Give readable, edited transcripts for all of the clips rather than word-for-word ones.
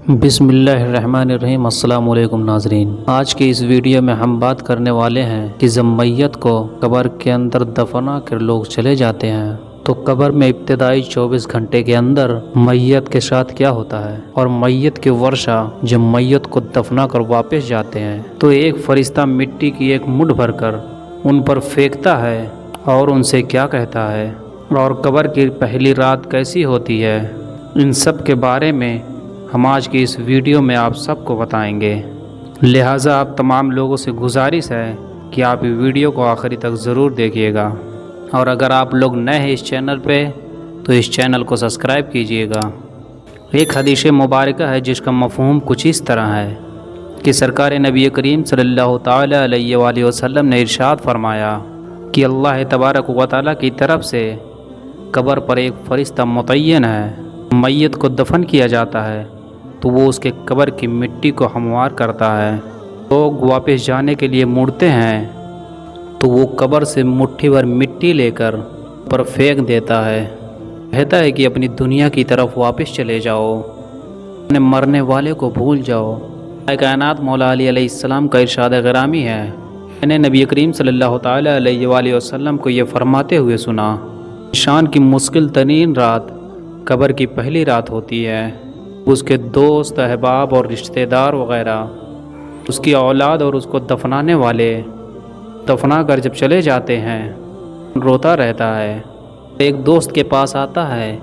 بسم اللہ الرحمن الرحیم۔ السلام علیکم ناظرین، آج کی اس ویڈیو میں ہم بات کرنے والے ہیں کہ جب میت کو قبر کے اندر دفنا کر لوگ چلے جاتے ہیں تو قبر میں ابتدائی 24 گھنٹے کے اندر میت کے ساتھ کیا ہوتا ہے، اور میت کے ورثہ جب میت کو دفنا کر واپس جاتے ہیں تو ایک فرشتہ مٹی کی ایک مٹھ بھر کر ان پر پھینکتا ہے اور ان سے کیا کہتا ہے، اور قبر کی پہلی رات کیسی ہوتی ہے، ان سب کے بارے میں ہم آج کی اس ویڈیو میں آپ سب کو بتائیں گے۔ لہٰذا آپ تمام لوگوں سے گزارش ہے کہ آپ ویڈیو کو آخری تک ضرور دیکھیے گا، اور اگر آپ لوگ نئے ہیں اس چینل پہ تو اس چینل کو سبسکرائب کیجیے گا۔ ایک حدیث مبارکہ ہے جس کا مفہوم کچھ اس طرح ہے کہ سرکار نبی کریم صلی اللہ تعالیٰ علیہ وآلہ وسلم نے ارشاد فرمایا کہ اللہ تبارک و تعالیٰ کی طرف سے قبر پر ایک فرشتہ متعین ہے۔ میت کو دفن کیا جاتا ہے تو وہ اس کے قبر کی مٹی کو ہموار کرتا ہے۔ لوگ واپس جانے کے لیے مڑتے ہیں تو وہ قبر سے مٹھی بھر مٹی لے کر پر پھینک دیتا ہے، کہتا ہے کہ اپنی دنیا کی طرف واپس چلے جاؤ، اپنے مرنے والے کو بھول جاؤ۔ کائنات مولا علی علیہ السلام کا ارشاد گرامی ہے، میں نے نبی کریم صلی اللہ تعالیٰ علیہ وآلہ وسلم کو یہ فرماتے ہوئے سنا، شان کی مشکل ترین رات قبر کی پہلی رات ہوتی ہے۔ اس کے دوست، احباب اور رشتہ دار وغیرہ، اس کی اولاد اور اس کو دفنانے والے دفنا کر جب چلے جاتے ہیں روتا رہتا ہے۔ ایک دوست کے پاس آتا ہے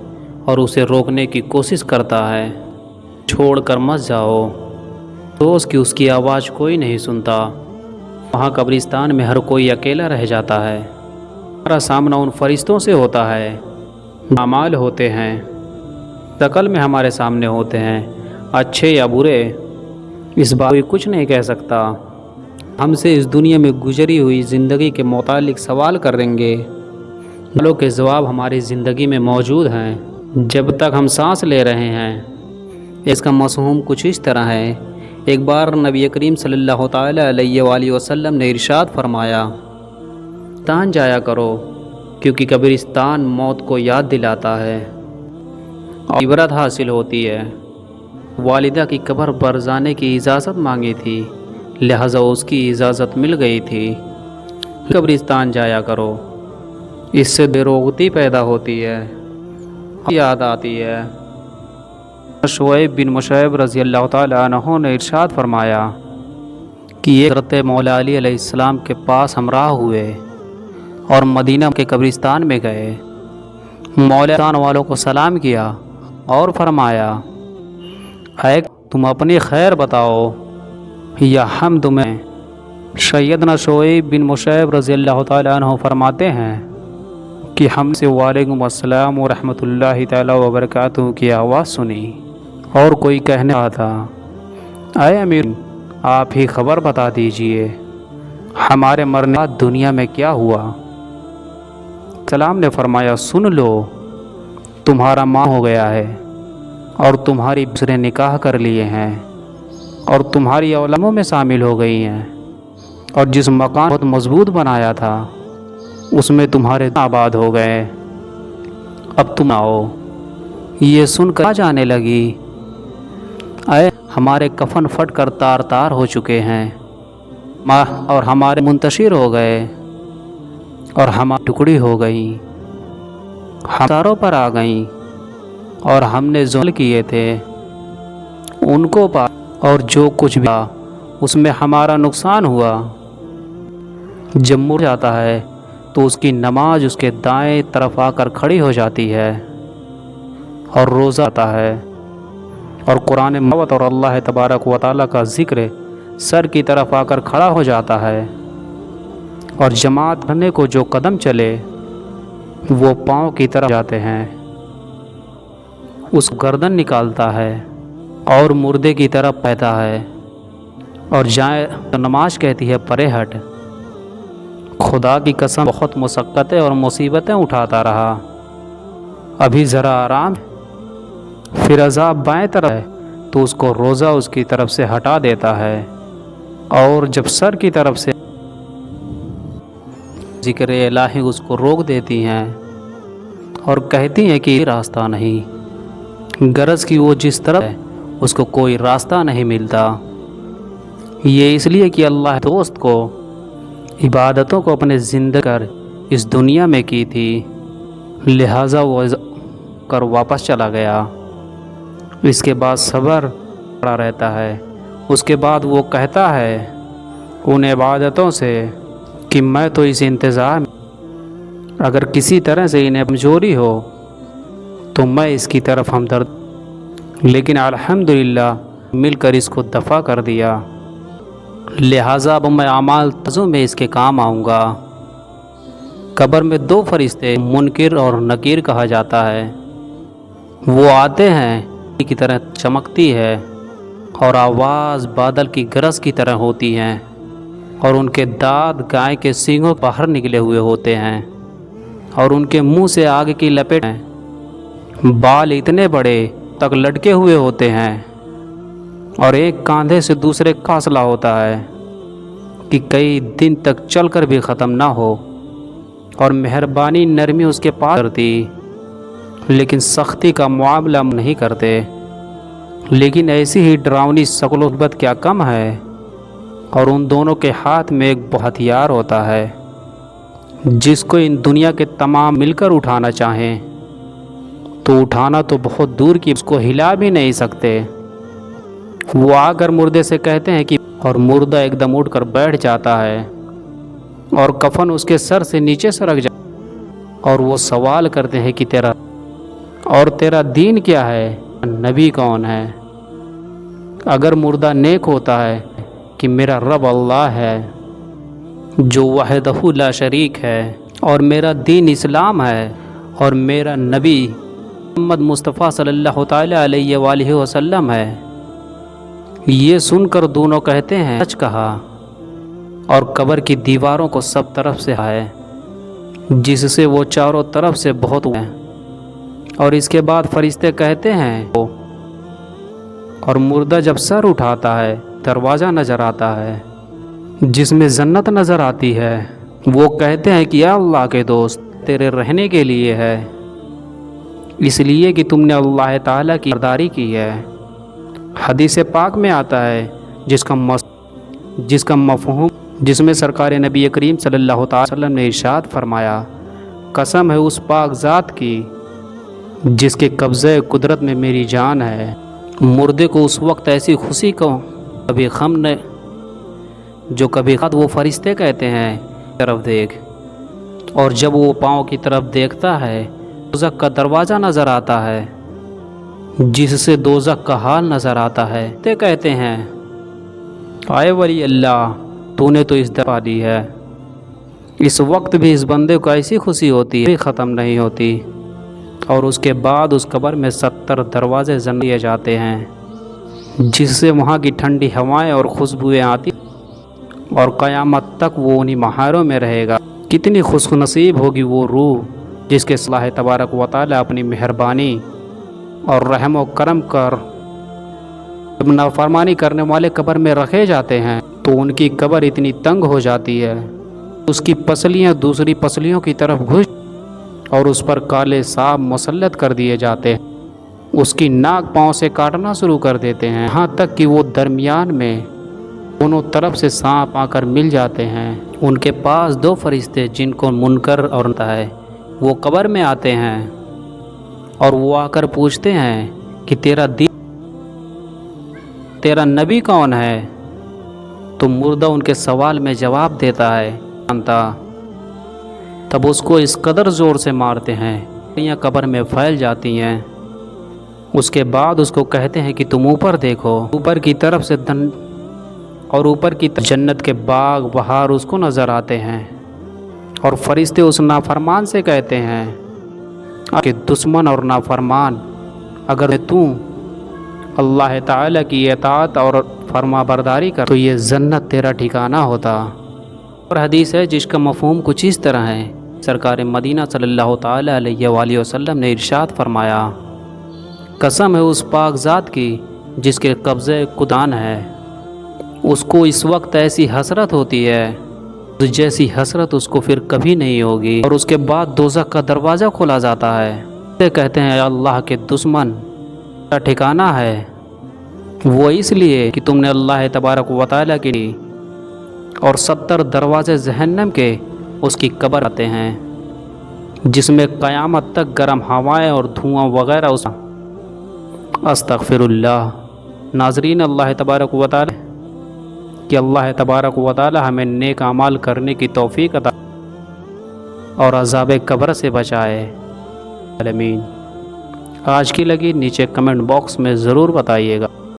اور اسے روکنے کی کوشش کرتا ہے، چھوڑ کر مت جاؤ۔ دوست کی اس کی آواز کوئی نہیں سنتا۔ وہاں قبرستان میں ہر کوئی اکیلا رہ جاتا ہے۔ ہمارا سامنا ان فرشتوں سے ہوتا ہے، اعمال ہوتے ہیں، شکل میں ہمارے سامنے ہوتے ہیں، اچھے یا برے، اس بات کوئی کچھ نہیں کہہ سکتا۔ ہم سے اس دنیا میں گزری ہوئی زندگی کے متعلق سوال کریں گے، سوالوں کے جواب ہماری زندگی میں موجود ہیں جب تک ہم سانس لے رہے ہیں۔ اس کا مفہوم کچھ اس طرح ہے، ایک بار نبی کریم صلی اللہ تعالیٰ علیہ وآلہ وسلم نے ارشاد فرمایا، قبرستان جایا کرو کیونکہ قبرستان موت کو یاد دلاتا ہے اور عبرت حاصل ہوتی ہے۔ والدہ کی قبر پر جانے کی اجازت مانگی تھی، لہٰذا اس کی اجازت مل گئی تھی۔ قبرستان جایا کرو، اس سے بےروغتی پیدا ہوتی ہے، یاد آتی ہے۔ شعیب بن مشعب رضی اللہ تعالیٰ عنہ نے ارشاد فرمایا کہ یہ حضرت مولا علی علیہ السلام کے پاس ہمراہ ہوئے اور مدینہ کے قبرستان میں گئے۔ مولا والوں کو سلام کیا اور فرمایا، اے تم اپنی خیر بتاؤ یا ہم تمہیں۔ سیدنا شعیب بن مشعب رضی اللہ تعالیٰ عنہ فرماتے ہیں کہ ہم سے وعلیکم السلام ورحمۃ اللہ تعالیٰ وبرکاتہ کی آواز سنی، اور کوئی کہنے لگا تھا، اے امیر آپ ہی خبر بتا دیجئے، ہمارے مرنے بعد دنیا میں کیا ہوا؟ سلام نے فرمایا، سن لو، تمہارا ماں ہو گیا ہے اور تمہاری دوسرے نکاح کر لیے ہیں اور تمہاری اولادوں میں شامل ہو گئی ہیں، اور جس مکان بہت مضبوط بنایا تھا اس میں تمہارے آباد ہو گئے، اب تم آؤ۔ یہ سن کر جانے لگی، اے ہمارے کفن پھٹ کر تار تار ہو چکے ہیں اور ہمارے منتشر ہو گئے اور ہماری ٹکڑی ہو گئی، ہم ساروں پر آ گئیں اور ہم نے ظلم کیے تھے ان کو پا، اور جو کچھ بھی اس میں ہمارا نقصان ہوا۔ جب مر جاتا ہے تو اس کی نماز اس کے دائیں طرف آ کر کھڑی ہو جاتی ہے اور روزہ آتا ہے، اور قرآن موت اور اللہ تبارک و تعالیٰ کا ذکر سر کی طرف آ کر کھڑا ہو جاتا ہے، اور جماعت کرنے کو جو قدم چلے وہ پاؤں کی طرف جاتے ہیں، اس گردن نکالتا ہے اور مردے کی طرف بہتا ہے، اور جائے تو نماز کہتی ہے پرے ہٹ۔ خدا کی قسم بہت مشقتیں اور مصیبتیں اٹھاتا رہا، ابھی ذرا آرام، پھر عذاب بائیں طرف ہے تو اس کو روزہ اس کی طرف سے ہٹا دیتا ہے، اور جب سر کی طرف سے ذکر الہی اس کو روک دیتی ہیں اور کہتی ہیں کہ یہ راستہ نہیں، غرض کی وہ جس طرف ہے اس کو کوئی راستہ نہیں ملتا۔ یہ اس لیے کہ اللہ دوست کو عبادتوں کو اپنے زندہ کر اس دنیا میں کی تھی، لہٰذا وہ کر واپس چلا گیا۔ اس کے بعد صبر پڑا رہتا ہے۔ اس کے بعد وہ کہتا ہے ان عبادتوں سے کہ میں تو اس انتظار میں، اگر کسی طرح سے انہیں کمزوری ہو تو میں اس کی طرف ہمدرد، لیکن الحمدللہ مل کر اس کو دفع کر دیا، لہٰذا اب میں اعمال تزوں میں اس کے کام آؤں گا۔ قبر میں دو فرشتے منکر اور نکیر کہا جاتا ہے، وہ آتے ہیں کی طرح چمکتی ہے اور آواز بادل کی گرج کی طرح ہوتی ہیں، اور ان کے دانت گائے کے سینگوں باہر نکلے ہوئے ہوتے ہیں، اور ان کے منہ سے آگ کی لپیٹ ہیں، بال اتنے بڑے تک لٹکے ہوئے ہوتے ہیں، اور ایک کاندھے سے دوسرے کا فاصلہ ہوتا ہے کہ کئی دن تک چل کر بھی ختم نہ ہو، اور مہربانی نرمی اس کے پاس کرتی، لیکن سختی کا معاملہ نہیں کرتے۔ لیکن ایسی ہی ڈراؤنی شکل و صورت کیا کم ہے، اور ان دونوں کے ہاتھ میں ایک ہتھیار ہوتا ہے جس کو ان دنیا کے تمام مل کر اٹھانا چاہیں تو اٹھانا تو بہت دور کی، اس کو ہلا بھی نہیں سکتے۔ وہ آ کر مردے سے کہتے ہیں کہ، اور مردہ ایک دم اٹھ کر بیٹھ جاتا ہے، اور کفن اس کے سر سے نیچے سرک جاتا، اور وہ سوال کرتے ہیں کہ تیرا دین کیا ہے، نبی کون ہے؟ اگر مردہ نیک ہوتا ہے کہ میرا رب اللہ ہے جو وحدہ لا شریک ہے، اور میرا دین اسلام ہے، اور میرا نبی محمد مصطفیٰ صلی اللہ تعالیٰ علیہ وآلہ وسلم ہے۔ یہ سن کر دونوں کہتے ہیں سچ کہا، اور قبر کی دیواروں کو سب طرف سے ہے جس سے وہ چاروں طرف سے بہت ہیں، اور اس کے بعد فرشتے کہتے ہیں، اور مردہ جب سر اٹھاتا ہے دروازہ نظر آتا ہے جس میں جنت نظر آتی ہے۔ وہ کہتے ہیں کہ یا اللہ کے دوست، تیرے رہنے کے لیے ہے، اس لیے کہ تم نے اللہ تعالیٰ کی برداری کی ہے۔ حدیث پاک میں آتا ہے جس کا مفہوم، جس میں سرکار نبی کریم صلی اللہ تعالی وسلم نے ارشاد فرمایا، قسم ہے اس پاک ذات کی جس کے قبضے قدرت میں میری جان ہے۔ مردے کو اس وقت ایسی خوشی کو کبھی غم نے جو کبھی خط، وہ فرشتے کہتے ہیں طرف دیکھ، اور جب وہ پاؤں کی طرف دیکھتا ہے دوزخ کا دروازہ نظر آتا ہے جس سے دوزخ کا حال نظر آتا ہے۔ تے کہتے ہیں آئے ولی اللہ، تو نے تو اس دفعہ دی ہے۔ اس وقت بھی اس بندے کو ایسی خوشی ہوتی ہے ختم نہیں ہوتی، اور اس کے بعد اس قبر میں 70 دروازے جن دیے جاتے ہیں جس سے وہاں کی ٹھنڈی ہوائیں اور خوشبوئیں آتی، اور قیامت تک وہ انہی مہاروں میں رہے گا۔ کتنی خوش نصیب ہوگی وہ روح جس کے اللہ تبارک و تعالی اپنی مہربانی اور رحم و کرم کر نافرمانی کرنے والے قبر میں رکھے جاتے ہیں، تو ان کی قبر اتنی تنگ ہو جاتی ہے، اس کی پسلیاں دوسری پسلیوں کی طرف گھس، اور اس پر کالے سانپ مسلط کر دیے جاتے ہیں، اس کی ناک پاؤں سے کاٹنا شروع کر دیتے ہیں، یہاں تک کہ وہ درمیان میں دونوں طرف سے سانپ آ کر مل جاتے ہیں۔ ان کے پاس دو فرشتے جن کو منکر اور نکیر ہے، وہ قبر میں آتے ہیں، اور وہ آ کر پوچھتے ہیں کہ تیرا نبی کون ہے؟ تو مردہ ان کے سوال میں جواب دیتا ہے جانتا۔ تب اس کو اس قدر زور سے مارتے ہیں کہ قبر میں پھیل جاتی ہیں۔ اس کے بعد اس کو کہتے ہیں کہ تم اوپر دیکھو، اوپر کی طرف سے اوپر کی جنت کے باغ بہار اس کو نظر آتے ہیں، اور فرشتے اس نافرمان سے کہتے ہیں کہ دشمن اور نافرمان، اگر تو اللہ تعالیٰ کی اطاعت اور فرما برداری کر تو یہ جنت تیرا ٹھکانہ ہوتا۔ اور حدیث ہے جس کا مفہوم کچھ اس طرح ہے، سرکار مدینہ صلی اللہ تعالیٰ علیہ وآلہ وسلم نے ارشاد فرمایا، قسم ہے اس پاک ذات کی جس کے قبضے قدان ہے، اس کو اس وقت ایسی حسرت ہوتی ہے جیسی حسرت اس کو پھر کبھی نہیں ہوگی، اور اس کے بعد دوزخ کا دروازہ کھولا جاتا ہے۔ کہتے ہیں اللہ کے دشمن کا ٹھکانہ ہے وہ اس لیے کہ تم نے اللہ تبارک و تعالیٰ کے لیے اور 70 دروازے جہنم کے اس کی قبر آتے ہیں جس میں قیامت تک گرم ہوائیں اور دھواں وغیرہ اس استغفر اللہ۔ ناظرین، اللہ تبارک و تعالی کہ اللہ تبارک و تعالی ہمیں نیک اعمال کرنے کی توفیق عطا اور عذاب قبر سے بچائے، آمین۔ آج کی لگی نیچے کمنٹ باکس میں ضرور بتائیے گا۔